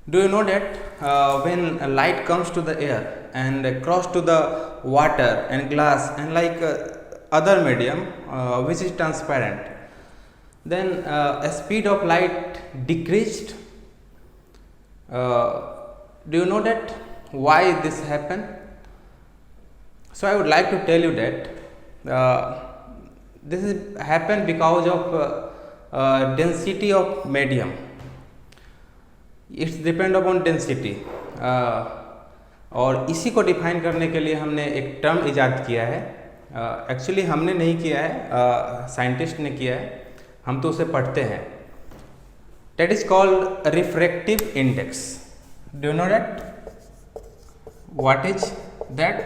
Do you know that when light comes to the air and cross to the water and glass and like other medium which is transparent, then a speed of light decreased. Do you know that why this happened? So I would like to tell you that this is happened because of density of medium. It's depend upon density. और इसी को define करने के लिए हमने एक term इजाद किया है। एक्चुअली हमने नहीं किया है, साइंटिस्ट ने किया है, हम तो उसे पढ़ते हैं। That is called refractive index. Do you know that? What is that?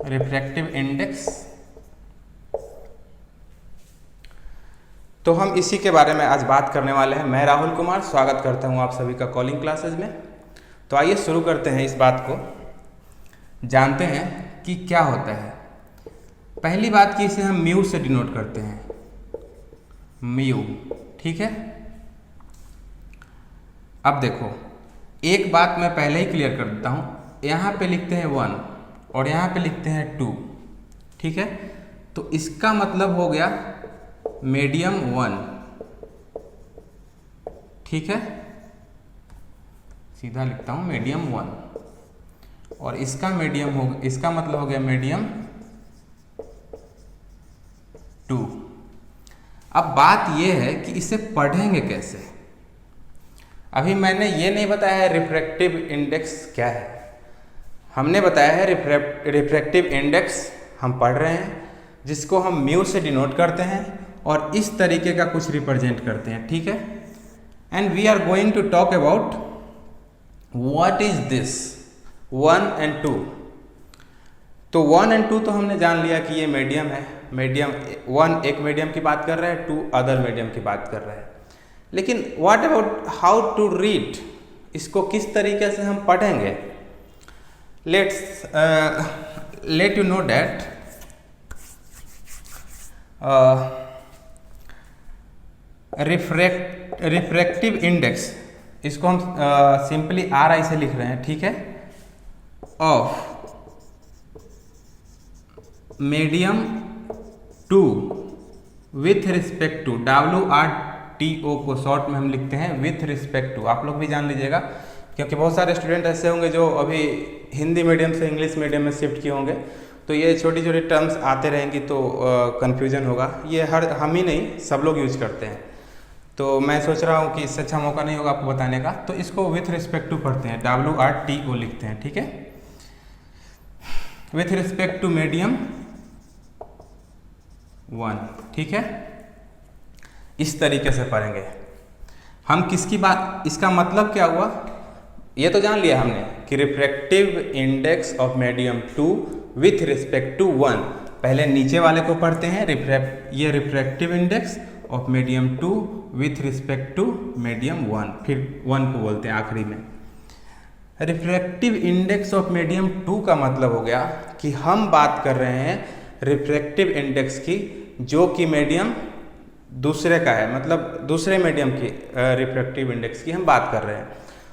Refractive index. तो हम इसी के बारे में आज बात करने वाले हैं। मैं राहुल कुमार स्वागत करता हूं आप सभी का कॉलिंग क्लासेज में। तो आइए शुरू करते हैं, इस बात को जानते हैं कि क्या होता है। पहली बात कि इसे हम म्यू से डिनोट करते हैं, म्यू, ठीक है। अब देखो, एक बात मैं पहले ही क्लियर कर देता हूं, यहां पे लिखते हैं 1 और यहां पे लिखते हैं 2, ठीक है। तो इसका मतलब हो गया मीडियम 1, ठीक है। सीधा लिखता हूं मीडियम 1 और इसका मीडियम हो, इसका मतलब हो गया मीडियम 2। अब बात यह है कि इसे पढ़ेंगे कैसे। अभी मैंने ये नहीं बताया है रिफ्रैक्टिव इंडेक्स क्या है। हमने बताया है रिफ्रैक्टिव इंडेक्स हम पढ़ रहे हैं, जिसको हम म्यू से डिनोट करते हैं और इस तरीके का कुछ रिप्रेजेंट करते हैं, ठीक है। And we are going to talk about what is this 1 and 2। तो 1 and 2 तो हमने जान लिया कि ये मीडियम है। मीडियम 1 एक मीडियम की बात कर रहा है, 2 अदर मीडियम की बात कर रहा है। लेकिन what about how to read, इसको किस तरीके से हम पढ़ेंगे। Let you know that refractive index, इसको हम सिंपली RI से लिख रहे हैं, ठीक है, of medium 2 with respect to, WRTO को शॉर्ट में हम लिखते हैं विथ रिस्पेक्ट टू। आप लोग भी जान लीजिएगा, क्योंकि बहुत सारे स्टूडेंट ऐसे होंगे जो अभी हिंदी मीडियम से इंग्लिश मीडियम में शिफ्ट किए होंगे, तो ये छोटी छोटी टर्म्स आते रहेंगी तो कन्फ्यूजन होगा। ये हम ही नहीं, सब लोग यूज करते हैं। तो मैं सोच रहा हूँ कि इससे अच्छा मौका नहीं होगा आपको बताने का, तो इसको विथ रिस्पेक्ट टू पढ़ते हैं, WRTO लिखते हैं, ठीक है, विथ रिस्पेक्ट टू मीडियम 1, ठीक है। इस तरीके से पढ़ेंगे हम। किसकी बात, इसका मतलब क्या हुआ, ये तो जान लिया हमने कि refractive index of medium 2 with respect to 1। पहले नीचे वाले को पढ़ते हैं, ये refractive index of medium 2 with respect to medium 1, फिर 1 को बोलते हैं आखिरी में। रिफ्रैक्टिव इंडेक्स ऑफ मीडियम 2 का मतलब हो गया कि हम बात कर रहे हैं रिफ्रैक्टिव इंडेक्स की, जो कि मीडियम दूसरे का है, मतलब दूसरे मीडियम की रिफ्रैक्टिव इंडेक्स की हम बात कर रहे हैं।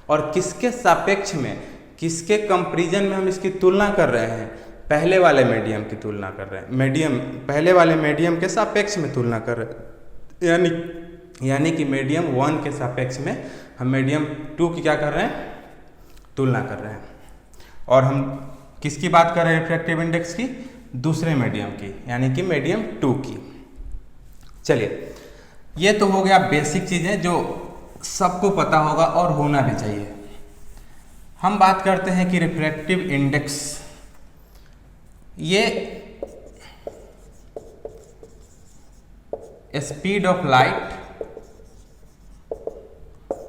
और किसके सापेक्ष में, किसके कंपैरिजन में हम इसकी तुलना कर रहे हैं, पहले वाले मीडियम की तुलना कर रहे हैं, पहले वाले मीडियम के सापेक्ष में तुलना कर रहे हैं। यानी कि मीडियम 1 के सापेक्ष में हम मीडियम 2 की क्या कर रहे हैं, तुलना कर रहे हैं। और हम किसकी बात कर रहे हैं रिफ्रैक्टिव इंडेक्स की, दूसरे मीडियम की, यानी कि मीडियम 2 की। चलिए, ये तो हो गया बेसिक चीजें जो सबको पता होगा और होना भी चाहिए। हम बात करते हैं कि रिफ्रैक्टिव इंडेक्स, ये स्पीड ऑफ लाइट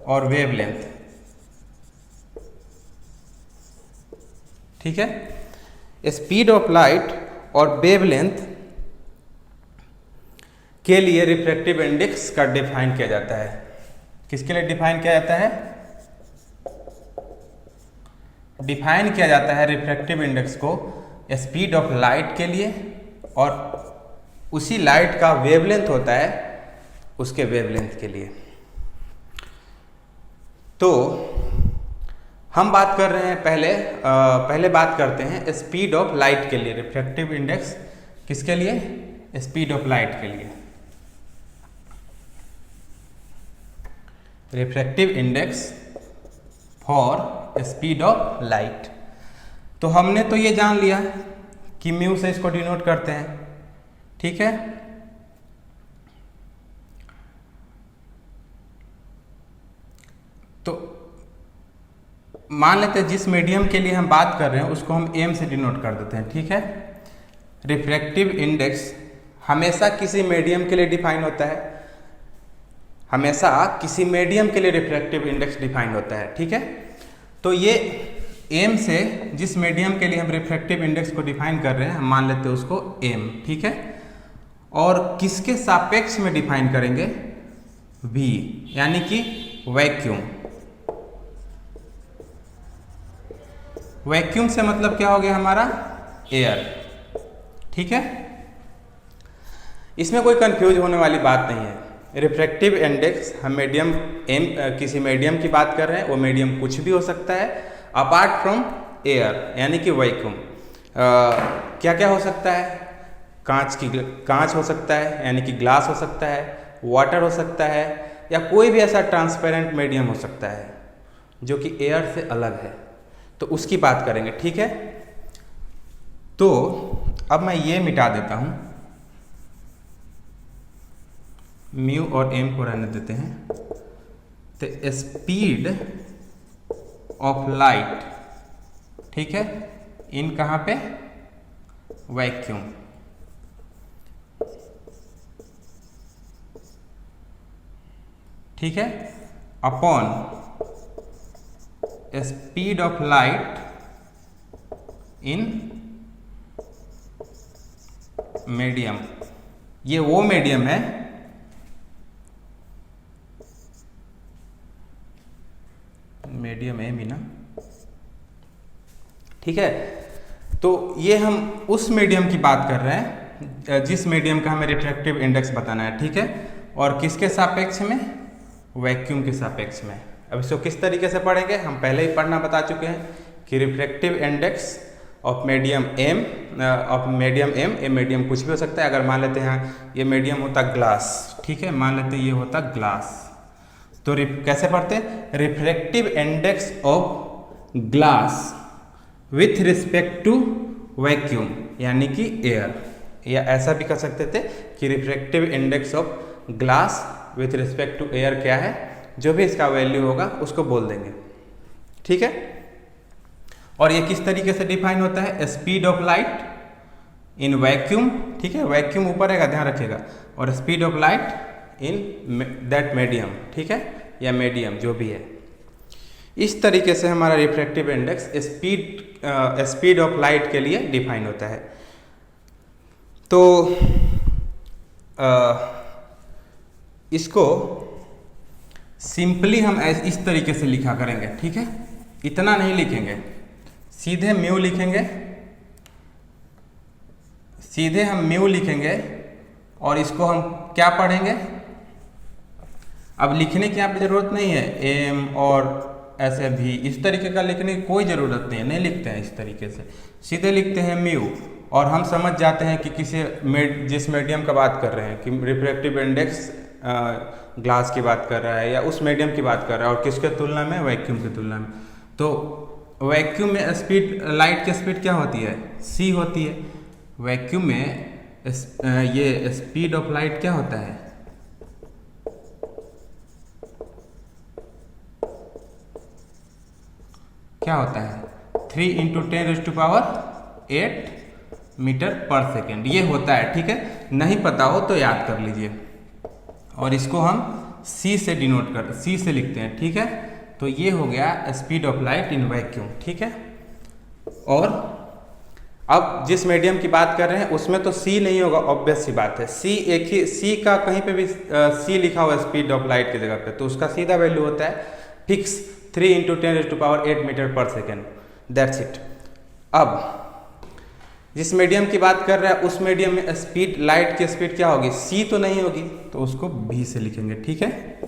और वेवलेंथ, ठीक है। स्पीड ऑफ लाइट और वेवलेंथ के लिए रिफ्रैक्टिव इंडेक्स का डिफाइन किया जाता है। किसके लिए डिफाइन किया जाता है? डिफाइन किया जाता है रिफ्रैक्टिव इंडेक्स को स्पीड ऑफ लाइट के लिए, और उसी लाइट का वेवलेंथ होता है उसके वेवलेंथ के लिए। तो हम बात कर रहे हैं पहले बात करते हैं स्पीड ऑफ लाइट के लिए। रिफ्रैक्टिव इंडेक्स किसके लिए? स्पीड ऑफ लाइट के लिए। Refractive index for speed of light. तो हमने तो ये जान लिया कि म्यू से इसको डिनोट करते हैं, ठीक है। तो मान लेते हैं जिस मीडियम के लिए हम बात कर रहे हैं उसको हम एम से डिनोट कर देते हैं, ठीक है। रिफ्रैक्टिव इंडेक्स हमेशा किसी मीडियम के लिए डिफाइन होता है, हमेशा किसी मीडियम के लिए रिफ्रैक्टिव इंडेक्स डिफाइन होता है, ठीक है। तो ये एम से जिस मीडियम के लिए हम रिफ्रैक्टिव इंडेक्स को डिफाइन कर रहे हैं हम मान लेते हैं उसको एम, ठीक है। और किसके सापेक्ष में डिफाइन करेंगे? वी, यानी कि वैक्यूम। वैक्यूम से मतलब क्या हो गया हमारा? एयर, ठीक है। इसमें कोई कंफ्यूज होने वाली बात नहीं है। रिफ्रैक्टिव इंडेक्स हम मीडियम एम किसी मीडियम की बात कर रहे हैं, वो मीडियम कुछ भी हो सकता है अपार्ट फ्रॉम एयर, यानी कि वैक्यूम। क्या क्या हो सकता है? कांच हो सकता है, यानी कि ग्लास हो सकता है, वाटर हो सकता है, या कोई भी ऐसा ट्रांसपेरेंट मीडियम हो सकता है जो कि एयर से अलग है, तो उसकी बात करेंगे, ठीक है। तो अब मैं ये मिटा देता हूं, म्यू और एम को रहने देते हैं। तो स्पीड ऑफ लाइट, ठीक है, इन कहाँ पे? वैक्यूम। ठीक है, upon speed of light in medium. ये वो मीडियम है मीडियम है मीना, ठीक है। तो ये हम उस मीडियम की बात कर रहे हैं जिस मीडियम का हमें रिफ्रैक्टिव इंडेक्स बताना है, ठीक है। और किसके सापेक्ष में? वैक्यूम के सापेक्ष में। अब इसको किस तरीके से पढ़ेंगे? हम पहले ही पढ़ना बता चुके हैं कि refractive index of medium M, ये मीडियम कुछ भी हो सकता है। अगर मान लेते हैं ये मीडियम होता ग्लास, ठीक है, मान लेते ये होता ग्लास, तो कैसे पढ़ते? Refractive index of glass with respect to vacuum, यानी कि एयर। या ऐसा भी कर सकते थे कि refractive index of glass with respect to air क्या है, जो भी इसका वैल्यू होगा उसको बोल देंगे, ठीक है। और ये किस तरीके से डिफाइन होता है? Speed of light in vacuum, ठीक है, वैक्यूम ऊपर रहेगा, ध्यान रखिएगा, और speed of light in that medium, ठीक है, या मीडियम जो भी है। इस तरीके से हमारा refractive index speed of light के लिए डिफाइन होता है। तो इसको सिंपली हम इस तरीके से लिखा करेंगे, ठीक है। इतना नहीं लिखेंगे, सीधे म्यू लिखेंगे, सीधे हम म्यू लिखेंगे और इसको हम क्या पढ़ेंगे? अब लिखने की यहाँ पे जरूरत नहीं है, एम और ऐसे भी इस तरीके का लिखने की कोई ज़रूरत नहीं है, नहीं लिखते हैं इस तरीके से, सीधे लिखते हैं म्यू। और हम समझ जाते हैं कि जिस मीडियम का बात कर रहे हैं, कि रिफ्रैक्टिव इंडेक्स ग्लास की बात कर रहा है या उस मीडियम की बात कर रहा है, और किसके तुलना में? वैक्यूम की तुलना में। तो वैक्यूम में स्पीड, लाइट की स्पीड क्या होती है? c होती है। वैक्यूम में ये स्पीड ऑफ लाइट क्या होता है? क्या होता है? 3 × 10⁸ मीटर पर सेकेंड, ये होता है, ठीक है। नहीं पता हो तो याद कर लीजिए। और इसको हम c से डिनोट c से लिखते हैं, ठीक है। तो ये हो गया speed of light in vacuum, ठीक है। और अब जिस मीडियम की बात कर रहे हैं उसमें तो c नहीं होगा, ऑब्वियस सी बात है। c एक ही, c का कहीं पे भी c लिखा हुआ स्पीड ऑफ लाइट की जगह पे, तो उसका सीधा वैल्यू होता है फिक्स 3 × 10⁸ मीटर पर सेकेंड, दैट्स इट। अब जिस मीडियम की बात कर रहा है उस मीडियम में स्पीड, लाइट की स्पीड क्या होगी? c तो नहीं होगी, तो उसको v से लिखेंगे, ठीक है।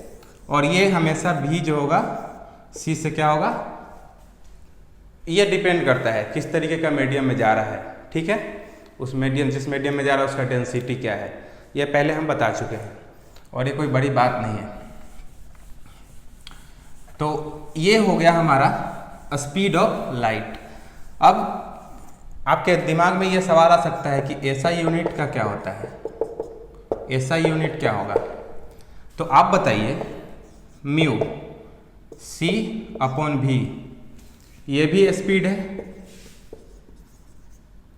और ये हमेशा v जो होगा सी से क्या होगा, ये डिपेंड करता है किस तरीके का मीडियम में जा रहा है, ठीक है। उस मीडियम, जिस मीडियम में जा रहा है उसका डेंसिटी क्या है, ये पहले हम बता चुके हैं और ये कोई बड़ी बात नहीं है। तो ये हो गया हमारा स्पीड ऑफ लाइट। अब आपके दिमाग में ये सवाल आ सकता है कि एसआई यूनिट का क्या होता है, एसआई यूनिट क्या होगा। तो आप बताइए, म्यू सी अपॉन भी, ये भी स्पीड है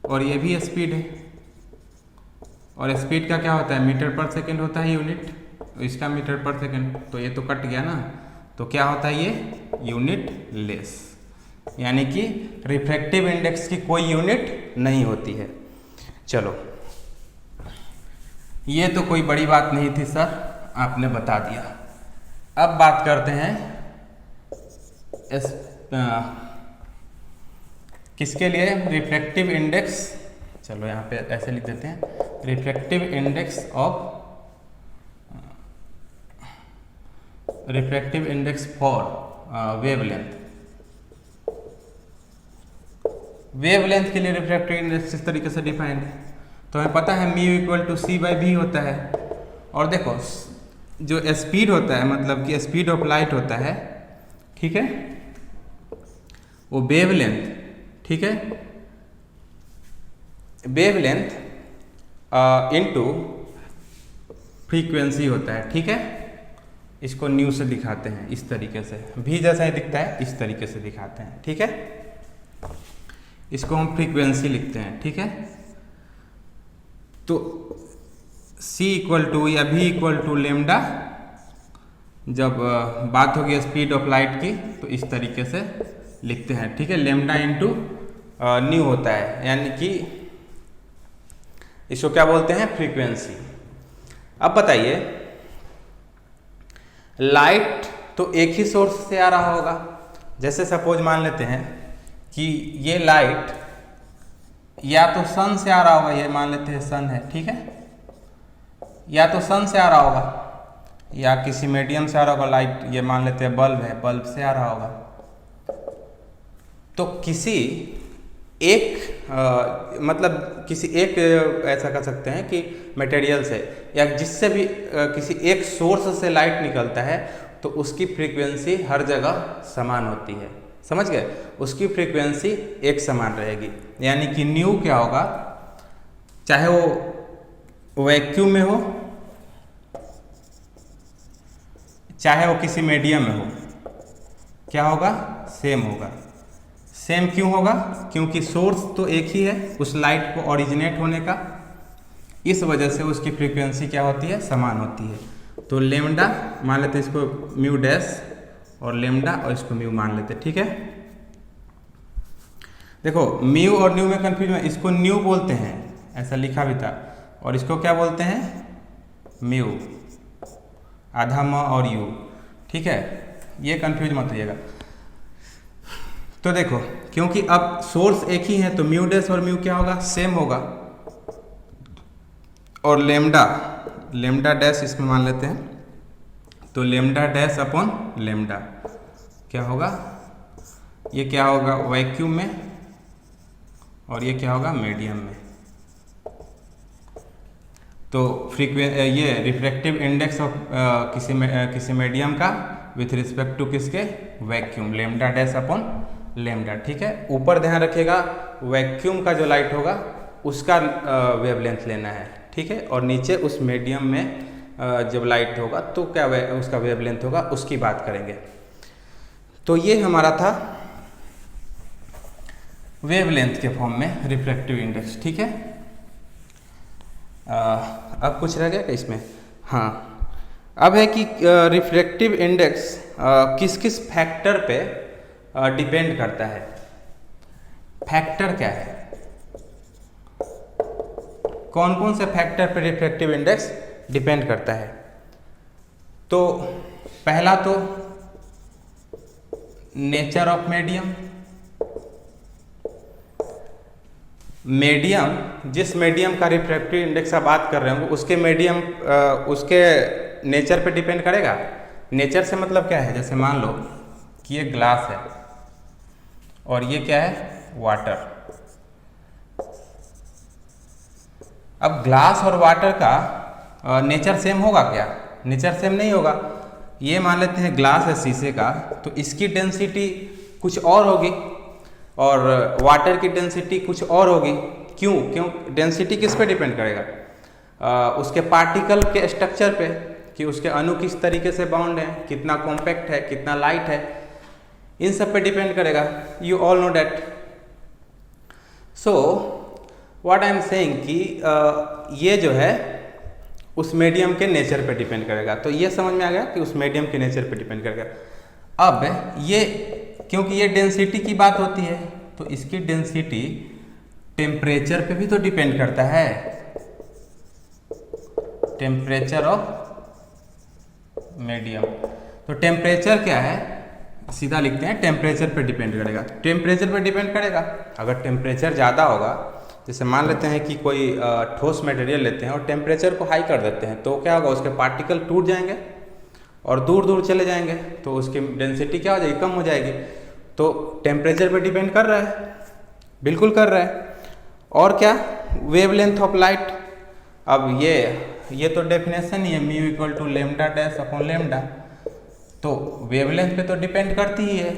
और ये भी स्पीड है, और स्पीड का क्या होता है, मीटर पर सेकंड होता है यूनिट, इसका मीटर पर सेकंड, तो ये तो कट गया ना, तो क्या होता है ये यूनिट लेस, यानी कि रिफ्रैक्टिव इंडेक्स की कोई यूनिट नहीं होती है। चलो, ये तो कोई बड़ी बात नहीं थी सर, आपने बता दिया। अब बात करते हैं किसके लिए, रिफ्रैक्टिव इंडेक्स, चलो यहाँ पे ऐसे लिख देते हैं, refractive index of, refractive index for wavelength. Wavelength के लिए रिफ्रैक्टिव इंडेक्स इस तरीके से डिफाइंड है, तो हमें पता है mu equal to c by भी होता है। और देखो जो स्पीड होता है, मतलब कि स्पीड ऑफ लाइट होता है, ठीक है, वो वेवलेंथ, ठीक है, वेवलेंथ इनटू फ्रीक्वेंसी होता है, ठीक है। इसको न्यू से दिखाते हैं इस तरीके से, भी जैसा ही दिखता है इस तरीके से दिखाते हैं, ठीक है। इसको हम फ्रीक्वेंसी लिखते हैं, ठीक है। तो c इक्वल टू या v इक्वल टू लेमडा, जब बात होगी स्पीड ऑफ लाइट की तो इस तरीके से लिखते हैं, ठीक है। लेमडा इंटू न्यू होता है, यानी कि इसको क्या बोलते हैं, फ्रीक्वेंसी। अब बताइए, लाइट तो एक ही सोर्स से आ रहा होगा, जैसे सपोज मान लेते हैं कि ये लाइट या तो सन से आ रहा होगा, ये मान लेते हैं सन है, ठीक है, या तो सन से आ रहा होगा या किसी मीडियम से आ रहा होगा लाइट, ये मान लेते हैं बल्ब है, बल्ब से आ रहा होगा। तो किसी एक मतलब किसी एक ऐसा कर सकते हैं कि मटेरियल से या जिससे भी किसी एक सोर्स से लाइट निकलता है तो उसकी फ्रीक्वेंसी हर जगह समान होती है, समझ गए, उसकी फ्रीक्वेंसी एक समान रहेगी। यानी कि न्यू क्या होगा, चाहे वो वैक्यूम में हो चाहे वो किसी मीडियम में हो, क्या होगा, सेम होगा। सेम क्यों होगा, क्योंकि सोर्स तो एक ही है उस लाइट को ओरिजिनेट होने का, इस वजह से उसकी फ्रीक्वेंसी क्या होती है, समान होती है। तो लेमडा मान लेते हैं इसको म्यू डैश, और लेमडा और इसको म्यू मान लेते हैं, ठीक है। देखो म्यू और न्यू में कंफ्यूज है, इसको न्यू बोलते हैं, ऐसा लिखा भी था, और इसको क्या बोलते हैं, म्यू, आधा म और यू, ठीक है, ये कंफ्यूज मत होइएगा। तो देखो क्योंकि अब सोर्स एक ही है तो म्यू डैश और म्यू क्या होगा, सेम होगा, और लेमडा, लेमडा डैश इसमें मान लेते हैं, तो लेमडा डैश अपॉन लेमडा क्या होगा, ये क्या होगा वैक्यूम में, और ये क्या होगा मीडियम में। तो ये रिफ्रैक्टिव इंडेक्स ऑफ किसी मीडियम का विथ रिस्पेक्ट टू किसके, vacuum, lambda dash upon lambda, ठीक है। ऊपर ध्यान रखिएगा वैक्यूम का जो लाइट होगा उसका वेवलेंथ लेना है, ठीक है, और नीचे उस मीडियम में जब लाइट होगा तो क्या उसका वेवलेंथ होगा, उसकी बात करेंगे। तो ये हमारा था वेवलेंथ के फॉर्म में रिफ्रैक्टिव इंडेक्स, ठीक है। अब कुछ रह गया क्या इसमें, हाँ, अब है कि रिफ्रैक्टिव इंडेक्स किस किस फैक्टर पे डिपेंड करता है। फैक्टर क्या है, कौन कौन से फैक्टर पे रिफ्रैक्टिव इंडेक्स डिपेंड करता है। तो पहला तो नेचर ऑफ मीडियम, मीडियम जिस मीडियम का रिफ्रैक्टिव इंडेक्स आप बात कर रहे हो उसके मीडियम उसके नेचर पे डिपेंड करेगा। नेचर से मतलब क्या है, जैसे मान लो कि ये ग्लास है और ये क्या है, वाटर। अब ग्लास और वाटर का नेचर सेम होगा क्या? नेचर सेम नहीं होगा। ये मान लेते हैं ग्लास है शीशे का, तो इसकी डेंसिटी कुछ और होगी और वाटर की डेंसिटी कुछ और होगी। क्यों? डेंसिटी किस पे डिपेंड करेगा? उसके पार्टिकल के स्ट्रक्चर पे, कि उसके अणु किस तरीके से बाउंड है, कितना कॉम्पैक्ट है, कितना लाइट है, इन सब पे डिपेंड करेगा। You all know that. So what I am saying कि ये जो है उस मीडियम के नेचर पे डिपेंड करेगा। तो ये समझ में आ गया कि उस मीडियम के नेचर पे डिपेंड करेगा। अब ये, क्योंकि ये डेंसिटी की बात होती है, तो इसकी डेंसिटी टेम्परेचर पे भी तो डिपेंड करता है। टेम्परेचर ऑफ मीडियम, तो टेम्परेचर क्या है, सीधा लिखते हैं, टेम्परेचर पे डिपेंड करेगा। टेम्परेचर पे डिपेंड करेगा। अगर टेम्परेचर ज़्यादा होगा, जैसे मान लेते हैं कि कोई ठोस मटेरियल लेते हैं और टेम्परेचर को हाई कर देते हैं, तो क्या होगा, उसके पार्टिकल टूट जाएंगे और दूर दूर चले जाएंगे, तो उसकी डेंसिटी क्या हो जाएगी, कम हो जाएगी। तो टेम्परेचर पे डिपेंड कर रहा है, बिल्कुल कर रहा है। और क्या, वेवलेंथ ऑफ लाइट। अब ये तो डेफिनेशन ही है, mu equal to lambda dash upon lambda, तो वेवलेंथ पे तो डिपेंड करती ही है।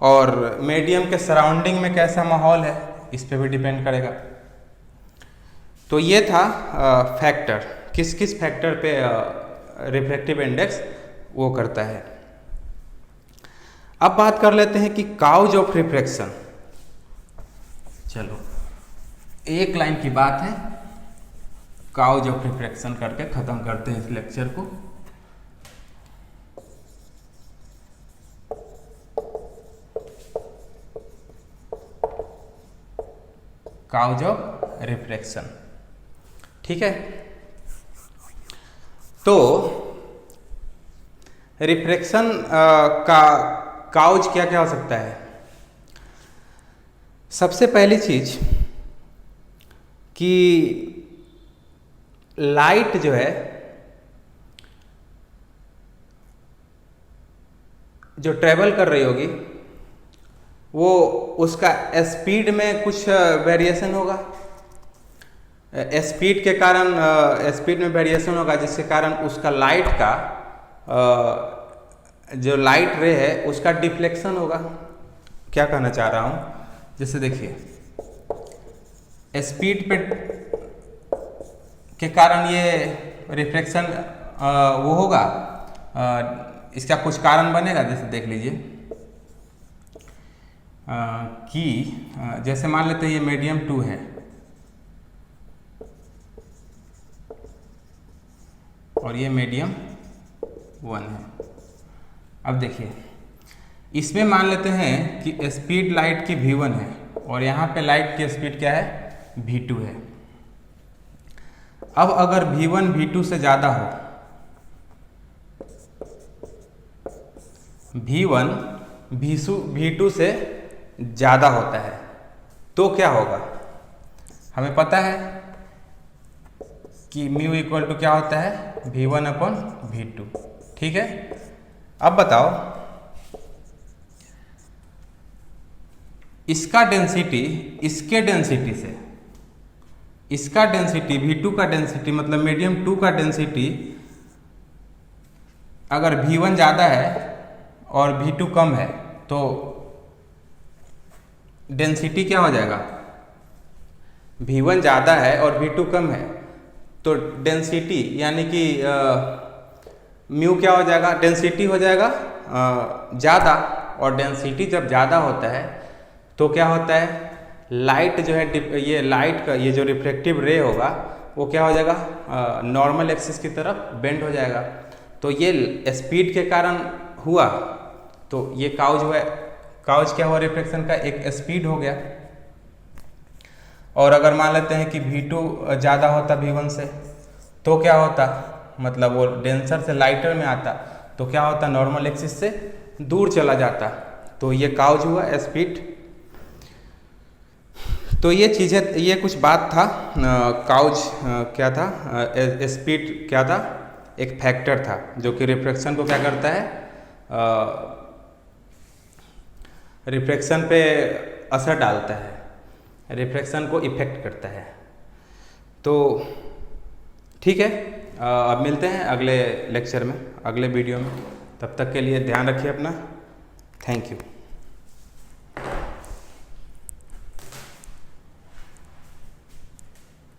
और मीडियम के सराउंडिंग में कैसा माहौल है, इस पे भी डिपेंड करेगा। तो ये था फैक्टर, किस किस फैक्टर पे रिफ्रैक्टिव इंडेक्स वो करता है। अब बात कर लेते हैं कि काउज ऑफ रिफ्रैक्शन। चलो एक लाइन की बात है, काउज ऑफ रिफ्रैक्शन करके खत्म करते हैं इस लेक्चर को। काउज ऑफ रिफ्रैक्शन, ठीक है। तो रिफ्रैक्शन का काउज क्या क्या हो सकता है? सबसे पहली चीज कि लाइट जो है, जो ट्रेवल कर रही होगी, वो उसका स्पीड में कुछ वेरिएशन होगा। स्पीड के कारण, स्पीड में वेरिएशन होगा, जिसके कारण उसका लाइट का जो लाइट रे है उसका डिफ्लेक्शन होगा। क्या कहना चाह रहा हूँ, जैसे देखिए, स्पीड पे के कारण ये रिफ्लेक्शन वो होगा, इसका कुछ कारण बनेगा। जैसे देख लीजिए कि जैसे मान लेते हैं ये मीडियम 2 है और ये मीडियम 1 है। अब देखिए, इसमें मान लेते हैं कि स्पीड लाइट की v1 है और यहाँ पे लाइट की स्पीड क्या है, v2 है। अब अगर v1 v2 से ज़्यादा हो, v1 v2 से ज़्यादा होता है, तो क्या होगा? हमें पता है कि म्यू इक्वल टू क्या होता है, v1 अपॉन v2, ठीक है। अब बताओ, इसका डेंसिटी इसके डेंसिटी से, इसका डेंसिटी v2 का डेंसिटी मतलब मीडियम 2 का डेंसिटी अगर v1 ज़्यादा है और v2 कम है, तो डेंसिटी क्या हो जाएगा, v1 ज़्यादा है और v2 कम है, तो डेंसिटी यानी कि म्यू क्या हो जाएगा, डेंसिटी हो जाएगा ज़्यादा। और डेंसिटी जब ज़्यादा होता है तो क्या होता है, लाइट जो है, ये लाइट का ये जो रिफ्लेक्टिव रे होगा वो क्या हो जाएगा, नॉर्मल एक्सिस की तरफ बेंड हो जाएगा। तो ये स्पीड के कारण हुआ, तो ये काउज हुआ। काउज क्या हुआ, रिफ्लेक्शन का एक स्पीड हो गया। और अगर मान लेते हैं कि v2 ज़्यादा होता v1 से, तो क्या होता, मतलब वो डेंसर से लाइटर में आता, तो क्या होता, नॉर्मल एक्सिस से दूर चला जाता। तो ये काउज हुआ, स्पीड। तो ये चीज़ें, ये कुछ बात था। काउज क्या था, स्पीड क्या था, एक फैक्टर था जो कि रिफ्रैक्शन को क्या करता है, रिफ्रैक्शन पे असर डालता है, रिफ्रैक्शन को इफ़ेक्ट करता है। तो ठीक है, अब मिलते हैं अगले लेक्चर में, अगले वीडियो में। तब तक के लिए ध्यान रखिए अपना। Thank you.